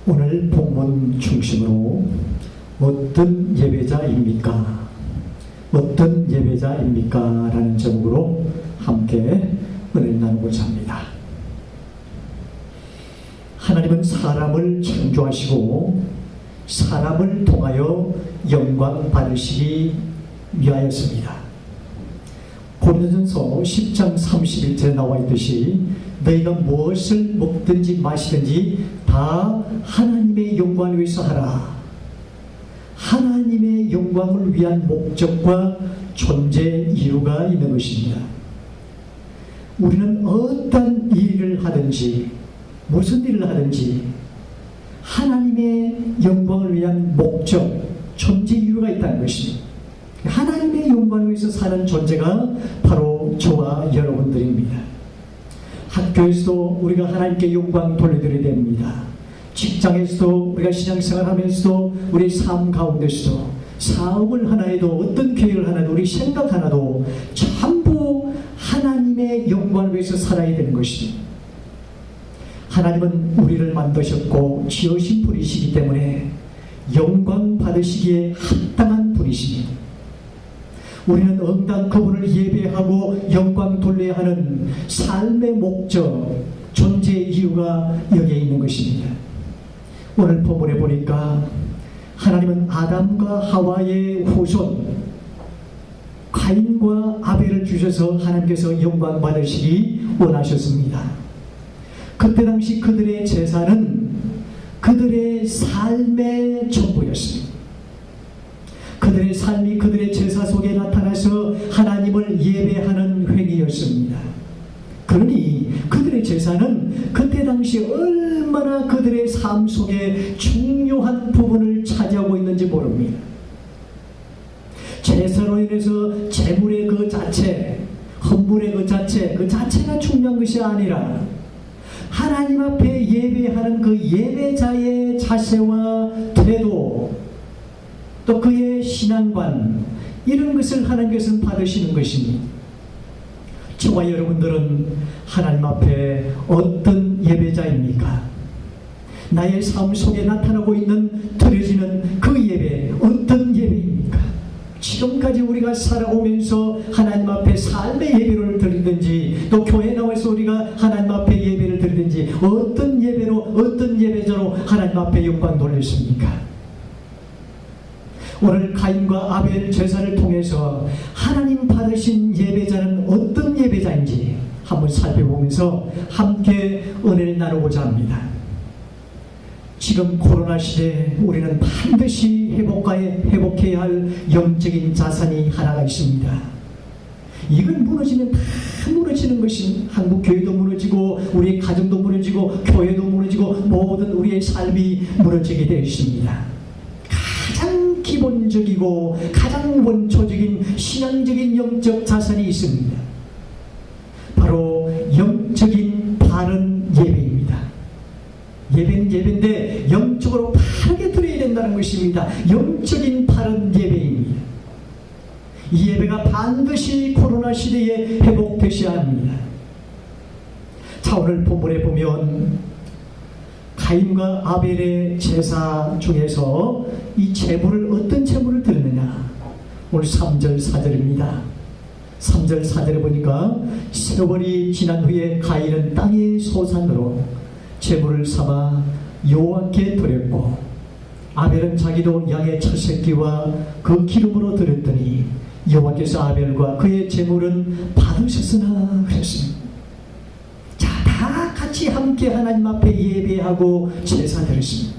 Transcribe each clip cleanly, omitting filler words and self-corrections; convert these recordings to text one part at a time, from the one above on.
오늘 본문 중심으로 어떤 예배자입니까? 어떤 예배자입니까? 라는 제목으로 함께 은혜를 나누고자 합니다. 하나님은 사람을 창조하시고 사람을 통하여 영광 받으시기 위하였습니다. 고린도전서 10장 31절에 나와 있듯이 너희가 무엇을 먹든지 마시든지 다 하나님의 영광을 위해서 하라. 하나님의 영광을 위한 목적과 존재 이유가 있는 것입니다. 우리는 어떤 일을 하든지 무슨 일을 하든지 하나님의 영광을 위한 목적, 존재 이유가 있다는 것입니다. 하나님의 영광을 위해서 사는 존재가 바로 저와 여러분들입니다. 학교에서도 우리가 하나님께 영광 돌려드려야 됩니다. 직장에서도 우리가 신앙생활 하면서도 우리 삶 가운데서도 사업을 하나 해도 어떤 계획을 하나 해도 우리 생각 하나도 전부 하나님의 영광을 위해서 살아야 되는 것입니다. 하나님은 우리를 만드셨고 지으신 분이시기 때문에 영광 받으시기에 합당한 분이십니다. 우리는 응당 그분을 예배하고 영광 돌려야 하는 삶의 목적, 존재 이유가 여기에 있는 것입니다. 오늘 본문에 보니까 하나님은 아담과 하와의 후손 가인과 아벨을 주셔서 하나님께서 영광 받으시기 원하셨습니다. 그때 당시 그들의 제사는 그들의 삶의 전부였습니다. 그들의 삶이 그들의 제사 속에 나타나서 하나님을 예배하는 행위였습니다. 그러니 그들의 제사는 그때 당시 얼마나 그들의 삶 속에 중요한 부분을 차지하고 있는지 모릅니다. 제사로 인해서 제물의 그 자체, 헌물의 그 자체가 중요한 것이 아니라 하나님 앞에 예배하는 그 예배자의 자세와 태도, 또 그의 신앙관, 이런 것을 하나님께서는 받으시는 것입니다. 저와 여러분들은 하나님 앞에 어떤 예배자입니까? 나의 삶 속에 나타나고 있는 드려지는 그 예배, 어떤 예배입니까? 지금까지 우리가 살아오면서 하나님 앞에 삶의 예배를 드리든지 또 교회 나와서 우리가 하나님 앞에 예배를 드리든지 어떤 예배로, 어떤 예배자로 하나님 앞에 영광 돌렸습니까? 오늘 가인과 아벨 제사를 통해서 하나님 받으신 예배자는 어떤 예배자인지 한번 살펴보면서 함께 은혜를 나누고자 합니다. 지금 코로나 시대에 우리는 반드시 회복해야 할 영적인 자산이 하나가 있습니다. 이건 무너지면 다 무너지는 것이 한국 교회도 무너지고 우리의 가정도 무너지고 교회도 무너지고 모든 우리의 삶이 무너지게 되어 있습니다. 가장 기본적이고 가장 원초적인 신앙적인 영적 자산이 있습니다. 바로 영적인 바른 예배입니다. 예배는 예배인데 영적으로 바르게 드려야 된다는 것입니다. 영적인 바른 예배입니다. 이 예배가 반드시 코로나 시대에 회복되셔야 합니다. 자, 오늘 본문에 보면 가인과 아벨의 제사 중에서 이 제물을 어떤 제물을 드리느냐, 오늘 3절 4절입니다. 3절 4절에 보니까 세월이 지난 후에 가인은 땅의 소산으로 제물을 삼아 여호와께 드렸고 아벨은 자기도 양의 첫 새끼와 그 기름으로 드렸더니 여호와께서 아벨과 그의 제물은 받으셨으나 그랬습니다. 자, 다 같이 함께 하나님 앞에 예배하고 제사 드렸습니다.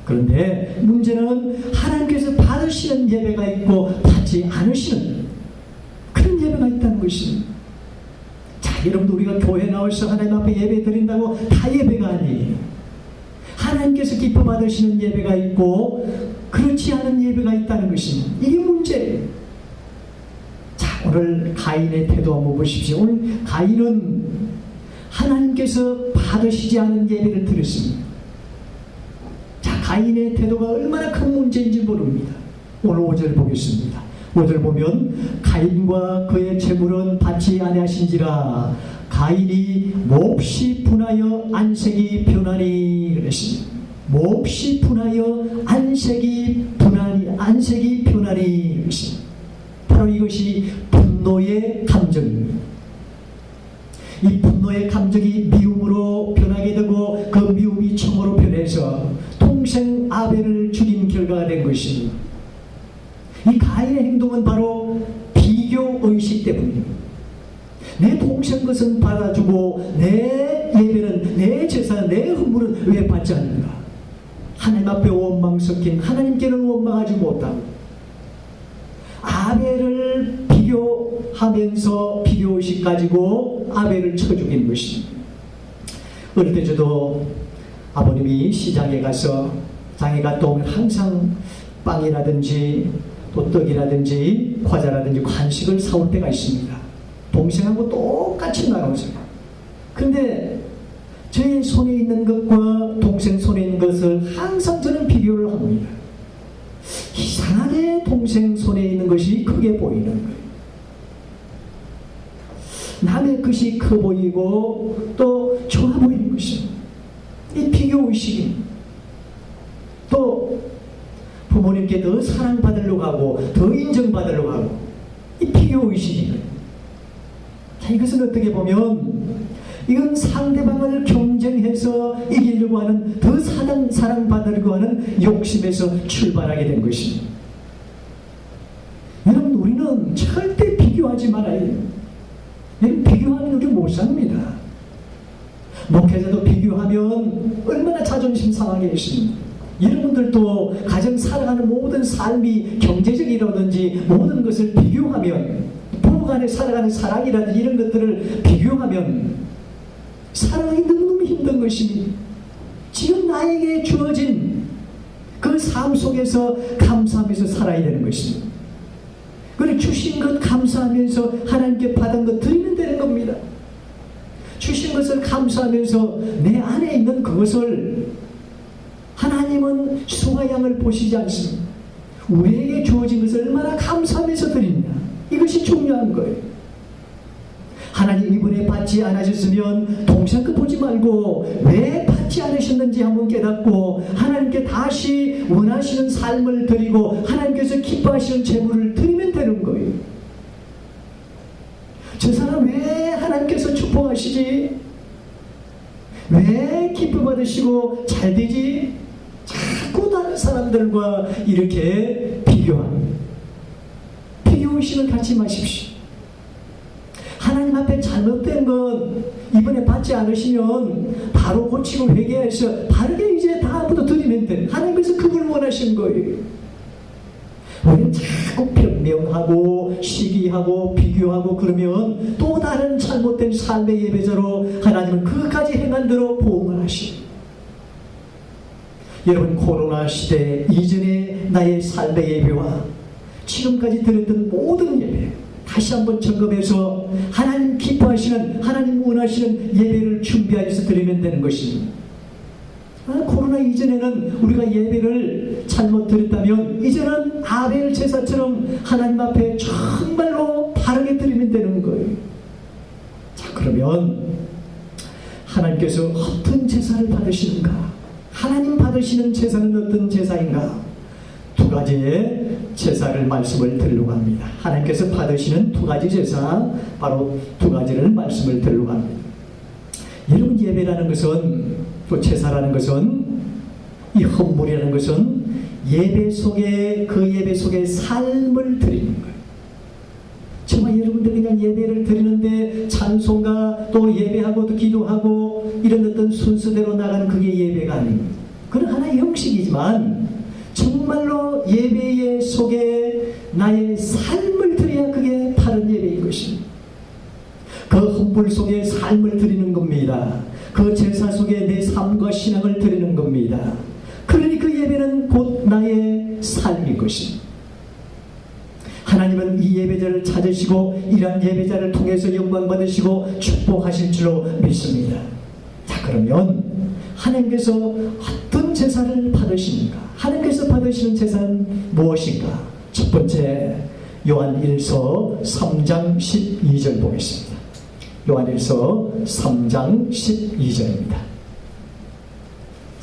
그런데 문제는 하나님께서 받으시는 예배가 있고 받지 않으시는 그런 예배가 있다는 것입니다. 자, 여러분들 우리가 교회 나와서 하나님 앞에 예배 드린다고 다 예배가 아니에요. 하나님께서 기뻐 받으시는 예배가 있고 그렇지 않은 않은 예배가 있다는 것입니다. 이게 문제예요. 자, 오늘 가인의 태도 한번 보십시오. 오늘 가인은 하나님께서 받으시지 않은 예배를 드렸습니다. 자, 가인의 태도가 얼마나 큰 문제인지 모릅니다. 오늘 5절 보겠습니다. 5절 보면 가인과 그의 재물은 받지 아니하신지라 가인이 몹시 분하여 안색이 변하니 그랬습니다. 몹시 분하여 안색이 변하니 그랬습니다. 바로 이것이 분노의 감정입니다. 이 분노의 감정이 미움으로 변하게 되고 그 미움이 청으로 변해서 동생 아벨을 죽인 결과가 된 것입니다. 이 가인의 행동은 바로 비교의식 때문입니다. 내 동생 것은 받아주고 내 예배는, 내 제사는, 내 헌물은 왜 받지 않는가? 하나님 앞에 원망 섞인, 하나님께는 원망하지 못하고 아벨을 비교하면서 비교의식 가지고 아벨을 쳐 죽인 것입니다. 어릴 때 저도 아버님이 시장에 가서 장에 갔다 오면 항상 빵이라든지 또 떡이라든지 과자라든지 간식을 사올 때가 있습니다. 동생하고 똑같이 나눠서요. 근데 제 손에 있는 것과 동생 손에 있는 것을 항상 저는 비교를 합니다. 이상하게 동생 손에 있는 것이 크게 보이는 거예요. 남의 것이 커 보이고 또 좋아 보이는 것입니다. 이 비교의식입니다. 또 부모님께 더 사랑받으려고 하고 더 인정받으려고 하고 이 비교의식이에요. 자, 이것은 어떻게 보면 이건 상대방을 경쟁해서 이기려고 하는, 더 사랑받으려고 하는 욕심에서 출발하게 된 것입니다. 여러분, 우리는 절대 비교하지 말아야 해요. 여러분, 비교하면 우리 못 삽니다. 목회자도 비교하면 얼마나 자존심 상하게 있습니다. 여러분들도 가정 살아가는 모든 삶이 경제적이라든지 모든 것을 비교하면, 부부간에 살아가는 사랑이라든지 이런 것들을 비교하면 사랑이 너무너무 힘든 것입니다. 지금 나에게 주어진 그 삶 속에서 감사하면서 살아야 되는 것입니다. 그리고 주신 것 감사하면서 하나님께 받은 것 드리면 되는 겁니다. 주신 것을 감사하면서 내 안에 있는 그것을, 하나님은 수와 양을 보시지 않습니다. 우리에게 주어진 것을 얼마나 감사하면서 드리냐, 이것이 중요한 거예요. 하나님 이번에 받지 않으셨으면 동생 거 보지 말고 왜 받지 않으셨는지 한번 깨닫고 하나님께 다시 원하시는 삶을 드리고 하나님께서 기뻐하시는 제물을 드리면 되는 거예요. 저 사람 왜 하나님께서 축복하시지? 왜 기쁨 받으시고 잘 되지? 자꾸 다른 사람들과 이렇게 비교합니다. 비교의식을 갖지 마십시오. 하나님 앞에 잘못된 건 이번에 받지 않으시면 바로 고치고 회개해서 바르게 이제 다음부터 드리면 돼. 하나님께서 그걸 원하신 거예요. 우리는 자꾸 변명하고 시기하고 비교하고 그러면 또 다른 잘못된 삶의 예배자로 하나님은 그것까지 행한 대로 보응을 하시고, 여러분, 코로나 시대 이전의 나의 삶의 예배와 지금까지 드렸던 모든 예배 다시 한번 점검해서 하나님 기뻐하시는, 하나님 원하시는 예배를 준비하여서 드리면 되는 것입니다. 코로나 이전에는 우리가 예배를 잘못 드렸다면 이제는 아벨 제사처럼 하나님 앞에 정말로 바르게 드리면 되는 거예요. 자, 그러면 하나님께서 어떤 제사를 받으시는가? 하나님 받으시는 제사는 어떤 제사인가? 두 가지의 제사를 말씀을 드리려고 합니다. 하나님께서 받으시는 두 가지 제사, 바로 두 가지를 말씀을 드리려고 합니다. 여러분, 예배라는 것은, 또 제사라는 것은, 이 헌물이라는 것은 예배 속에, 그 예배 속에 삶을 드리는 거예요. 정말 여러분들이 그냥 예배를 드리는데 찬송가 또 예배하고 또 기도하고 이런 어떤 순서대로 나가는 그게 예배가 아닙니다. 그건 하나의 형식이지만 정말로 예배의 속에 나의 삶을 드려야 그게 바른 예배인 것입니다. 그 헌물 속에 삶을 드리는 겁니다. 그 제사 속에 내 삶과 신앙을 드리는 겁니다. 그러니 그 예배는 곧 나의 삶인 것입니다. 하나님은 이 예배자를 찾으시고 이러한 예배자를 통해서 영광 받으시고 축복하실 줄로 믿습니다. 자, 그러면 하나님께서 어떤 제사를 받으십니까? 하나님께서 받으시는 제사는 무엇인가? 첫 번째, 요한일서 3장 12절 보겠습니다. 요한일서 3장 12절입니다.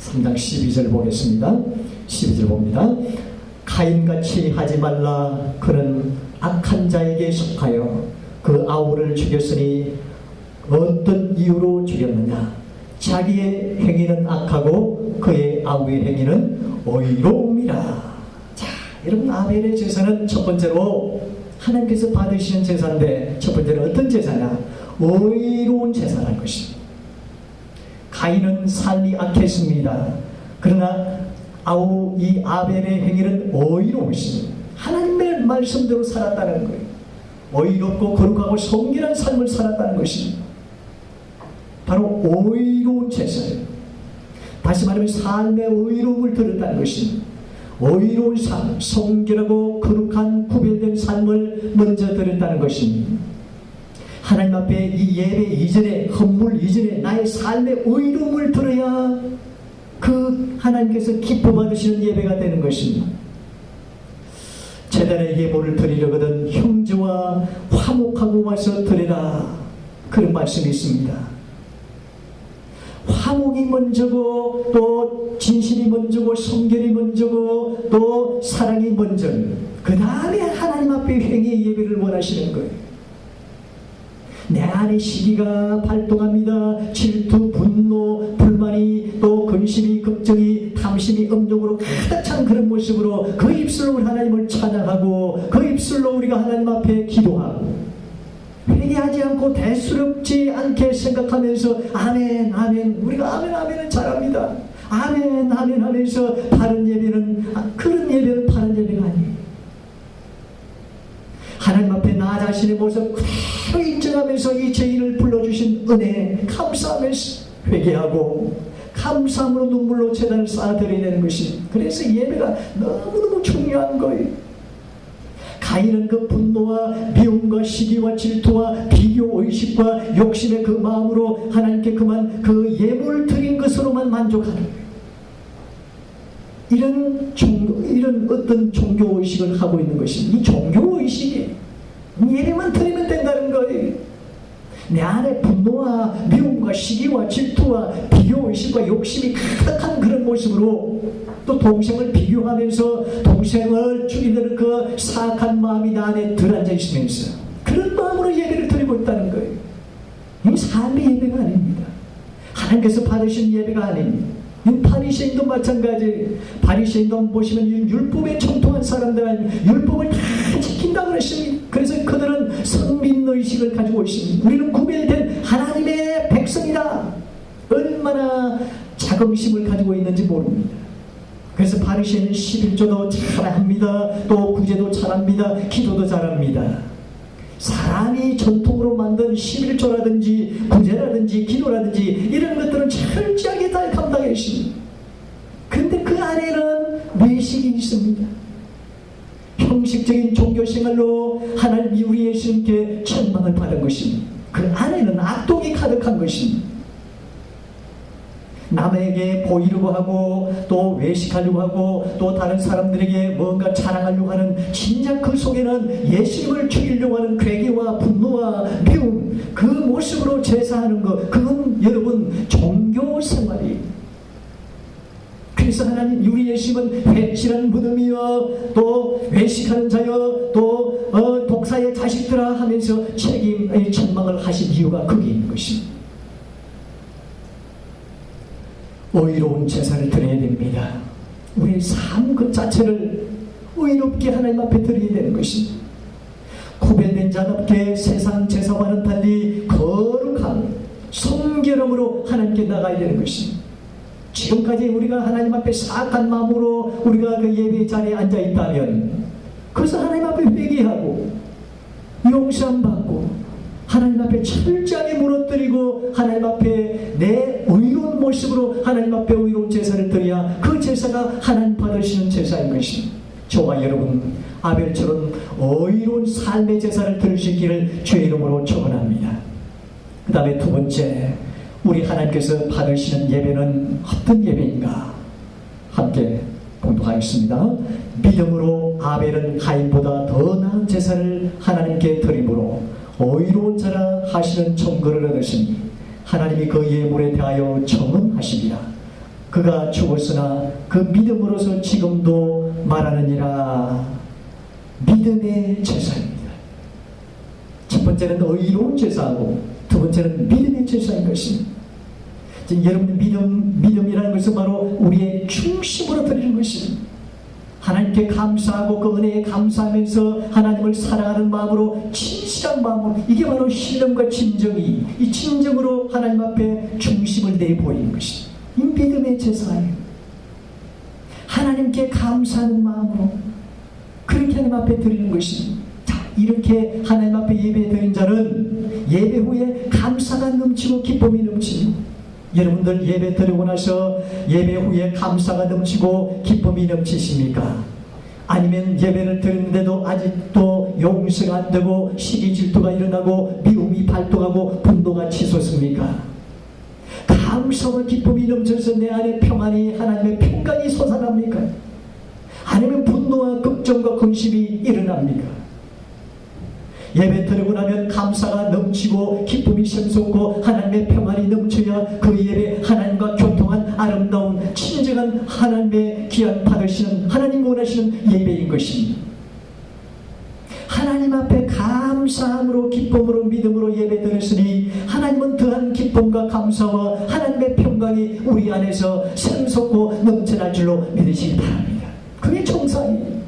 3장 12절 보겠습니다. 12절 봅니다. 가인같이 하지 말라. 그는 악한 자에게 속하여 그 아우를 죽였으니 어떤 이유로 죽였느냐? 자기의 행위는 악하고 그의 아우의 행위는 의로움이라. 자, 여러분, 아벨의 제사는 첫 번째로 하나님께서 받으시는 제사인데, 첫 번째로 어떤 제사냐? 의로운 제사라는 것입니다. 가인은 삶이 악했습니다. 그러나 이 아벨의 행위는 의로우십니다. 하나님의 말씀대로 살았다는 거예요. 의롭고 거룩하고 성결한 삶을 살았다는 것입니다. 바로 의로운 제사예요. 다시 말하면 삶의 의로움을 드렸다는 것입니다. 의로운 삶, 성결하고 거룩한 구별된 삶을 먼저 드렸다는 것입니다. 하나님 앞에 이 예배 이전에, 헌물 이전에 나의 삶의 의로움을 드려야 그 하나님께서 기뻐 받으시는 예배가 되는 것입니다. 제단에 예물을 드리려거든 형제와 화목하고 와서 드리라. 그런 말씀이 있습니다. 화목이 먼저고 또 진실이 먼저고 성결이 먼저고 또 사랑이 먼저, 그 다음에 하나님 앞에 행위의 예배를 원하시는 거예요. 내 안에 시기가 발동합니다. 질투, 분노, 불만이, 또 근심이, 걱정이, 탐심이 음욕으로 가득 찬 그런 모습으로 그 입술로 우리 하나님을 찬양하고 그 입술로 우리가 하나님 앞에 기도하고 회개하지 않고 대수롭지 않게 생각하면서 아멘, 아멘, 우리가 아멘, 아멘은 잘합니다. 아멘, 아멘 하면서 바른 예배는, 그런 예배는 바른 예배가 아니에요. 하나님 앞에 나 자신의 모습 그대로 인정하면서 이 죄인을 불러주신 은혜에 감사하면서 회개하고 감사함으로 눈물로 제단을 쌓아드려야 되는 것이, 그래서 예배가 너무너무 중요한 거예요. 가인은 그 분노와 미움과 시기와 질투와 비교의식과 욕심의 그 마음으로 하나님께 그만 그 예물을 드린 것으로만 만족하는 거예요. 이런 어떤 종교의식을 하고 있는 것입니다. 이 종교의식이 예배만 드리면 된다는 거예요. 내 안에 분노와 미움과 시기와 질투와 비교의식과 욕심이 가득한 그런 모습으로 또 동생을 비교하면서 동생을 죽이는 그 사악한 마음이 나 안에 들어앉아 있으면서 그런 마음으로 예배를 드리고 있다는 거예요. 이 삶의 예배가 아닙니다. 하나님께서 받으신 예배가 아닙니다. 바리새인도 마찬가지. 바리새인도 보시면 율법에 청통한 사람들 아니면 율법을 다 지킨다고 그랬습니다. 그래서 그들은 선민의식을 가지고 있습니다. 우리는 구별된 하나님의 백성이다. 얼마나 자긍심을 가지고 있는지 모릅니다. 그래서 바리새인은 11조도 잘합니다. 또 구제도 잘합니다. 기도도 잘합니다. 사람이 전통으로 만든 11조라든지 구제라든지 기도라든지 이런 것들은 철저하게 다 감당했습니다. 근데 그 안에는 외식이 있습니다. 형식적인 종교생활로 하나님이 우리 예수님께 천망을 받은 것입니다. 그 안에는 악독이 가득한 것입니다. 남에게 보이려고 하고 또 외식하려고 하고 또 다른 사람들에게 뭔가 자랑하려고 하는, 진작 그 속에는 예수님을 죽이려고 하는 괴계와 분노와 미움, 그 모습으로 제사하는 것, 그건 여러분 종교생활이에요. 그래서 하나님, 우리 예수님은 회칠한 무덤이여 또 외식하는 자여 또 독사의 자식들아 하면서 책임의 천망을 하신 이유가 거기에 있는 것입니다. 의로운 제사를 드려야 됩니다. 우리의 삶 그 자체를 의롭게 하나님 앞에 드려야 되는 것입니다. 구별된 자답게 세상 제사와는 달리 거룩한 성결함으로 하나님께 나가야 되는 것입니다. 지금까지 우리가 하나님 앞에 사악한 마음으로 우리가 그 예배 자리에 앉아 있다면, 그래서 하나님 앞에 회개하고 용서함 받고 하나님 앞에 철저하게 무너뜨리고 하나님 앞에 내 의로운 모습으로 하나님 앞에 의로운 제사를 드려야 그 제사가 하나님 받으시는 제사인 것입니다. 저와 여러분, 아벨처럼 의로운 삶의 제사를 드릴 수 있기를 주의 이름으로 축원합니다. 그 다음에 두 번째, 우리 하나님께서 받으시는 예배는 어떤 예배인가? 함께 공독하겠습니다. 믿음으로 아벨은 가인보다 더 나은 제사를 하나님께 드림으로 의로운 자라 하시는 청거를 얻으시니 하나님이 그 예물에 대하여 청음하시니라. 그가 죽었으나 그 믿음으로서 지금도 말하느니라. 믿음의 제사입니다. 첫 번째는 의로운 제사하고 두 번째는 믿음의 제사인 것입니다. 여러분, 믿음이라는 것은 바로 우리의 중심으로 드리는 것입니다. 하나님께 감사하고 그 은혜에 감사하면서 하나님을 사랑하는 마음으로, 진실한 마음으로, 이게 바로 신념과 진정이, 이 진정으로 하나님 앞에 중심을 내보이는 것입니다. 이 믿음의 제사예요. 하나님께 감사하는 마음으로 그렇게 하나님 앞에 드리는 것입니다. 자, 이렇게 하나님 앞에 예배 드린 자는 예배 후에 감사가 넘치고 기쁨이 넘치고, 여러분들 예배 드리고 나서 예배 후에 감사가 넘치고 기쁨이 넘치십니까? 아니면 예배를 드리는데도 아직도 용서가 안 되고 시기 질투가 일어나고 미움이 발동하고 분노가 치솟습니까? 감사와 기쁨이 넘쳐서 내 안에 평안이, 하나님의 평강이 솟아납니까? 아니면 분노와 걱정과 근심이 일어납니까? 예배 드리고 나면 감사가 넘치고 기쁨이 샘솟고 하나님의 평안이 넘쳐야 그 예배 하나님과 교통한 아름다운 친정한 하나님의 귀한 받으시는, 하나님 원하시는 예배인 것입니다. 하나님 앞에 감사함으로 기쁨으로 믿음으로 예배 드렸으니 하나님은 더한 기쁨과 감사와 하나님의 평강이 우리 안에서 샘솟고 넘쳐날 줄로 믿으시기 바랍니다. 그게 정상이에요.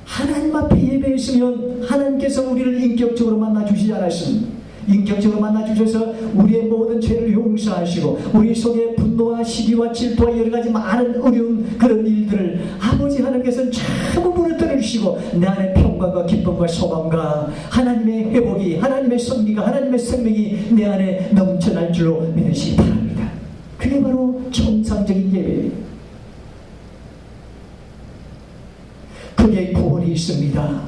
하나님 앞에 예배했으면 하나님께서 우리를 인격적으로 만나주시지 않았습니다. 인격적으로 만나주셔서 우리의 모든 죄를 용서하시고 우리 속에 분노와 시기와 질투와 여러가지 많은 어려운 그런 일들을 아버지 하나님께서는 전부 무너뜨려 주시고 내 안에 평강과 기쁨과 소망과 하나님의 회복이, 하나님의 승리가, 하나님의 생명이 내 안에 넘쳐날 줄로 믿으시기 바랍니다. 그게 바로 정상적인 예배예요. 그게 구원이 있습니다.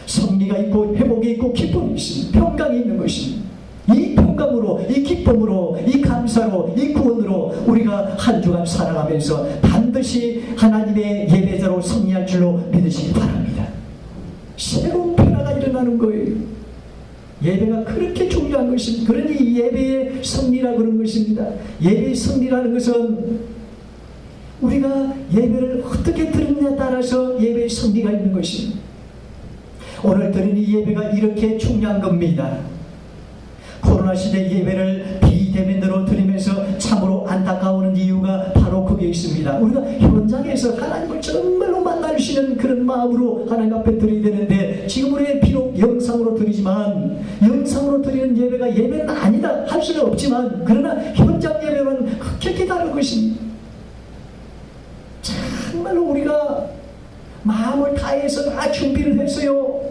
승리가 있고 회복이 있고 기쁨이 있습니다. 평강이 있는 것입니다. 이 평강으로, 이 기쁨으로, 이 감사로, 이 구원으로 우리가 한 주간 살아가면서 반드시 하나님의 예배자로 승리할 줄로 믿으시기 바랍니다. 새로운 변화가 일어나는 거예요. 예배가 그렇게 중요한 것입니다. 그러니 예배의 승리라 그런 것입니다. 예배의 승리라는 것은 우리가 예배를 어떻게 드리느냐에 따라서 예배의 승리가 있는 것입니다. 오늘 드리는 예배가 이렇게 중요한 겁니다. 코로나 시대 예배를 비대면으로 드리면서 참으로 안타까워하는 이유가 바로 거기에 있습니다. 우리가 현장에서 하나님을 정말로 만나주시는 그런 마음으로 하나님 앞에 드려야 되는데, 지금 우리 비록 영상으로 드리지만, 영상으로 드리는 예배가 예배는 아니다 할 수는 없지만, 그러나 현장 예배는 극히 다른 것입니다. 정말로 우리가 마음을 다해서 다 준비를 했어요.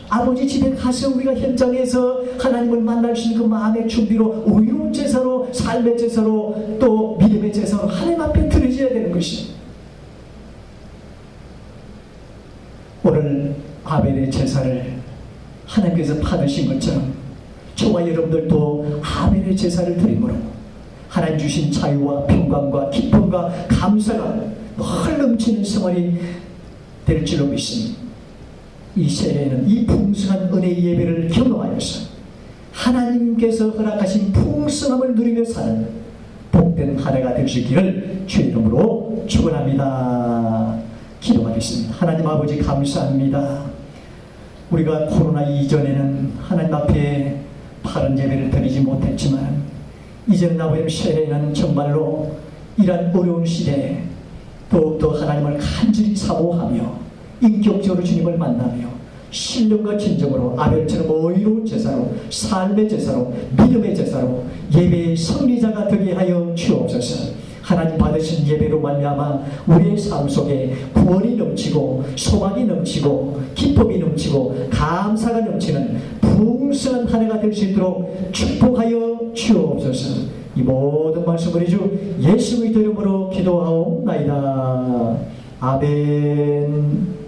아버지 집에 가서 우리가 현장에서 하나님을 만날 수 있는 그 마음의 준비로 의로운 제사로, 삶의 제사로, 또 믿음의 제사로 하나님 앞에 드려져야 되는 것입니다. 오늘 아벨의 제사를 하나님께서 받으신 것처럼 저와 여러분들도 아벨의 제사를 드림으로 하나님 주신 자유와 평강과 기쁨과 감사가 늘 넘치는 생활이 될 줄로 믿습니다. 이 세례는 이 풍성한 은혜의 예배를 경험하여서 하나님께서 허락하신 풍성함을 누리며 사는 복된 한 해가 될 수 있기를 주의 이름으로 축원합니다. 기도하겠습니다. 하나님 아버지 감사합니다. 우리가 코로나 이전에는 하나님 앞에 바른 예배를 드리지 못했지만 이제는 아버지 세례는 정말로 이러한 어려운 시대에 더욱더 하나님을 간절히 사모하며 인격적으로 주님을 만나며 신령과 진정으로 아벨처럼 의로운 제사로, 삶의 제사로, 믿음의 제사로 예배의 승리자가 되게 하여 주옵소서. 하나님 받으신 예배로 말미암아 우리의 삶 속에 구원이 넘치고 소망이 넘치고 기쁨이 넘치고 감사가 넘치는 풍성한 한 해가 될 수 있도록 축복하여 주옵소서. 이 모든 말씀 우리 주 예수 그리스도 이름으로 기도하옵나이다. 아멘.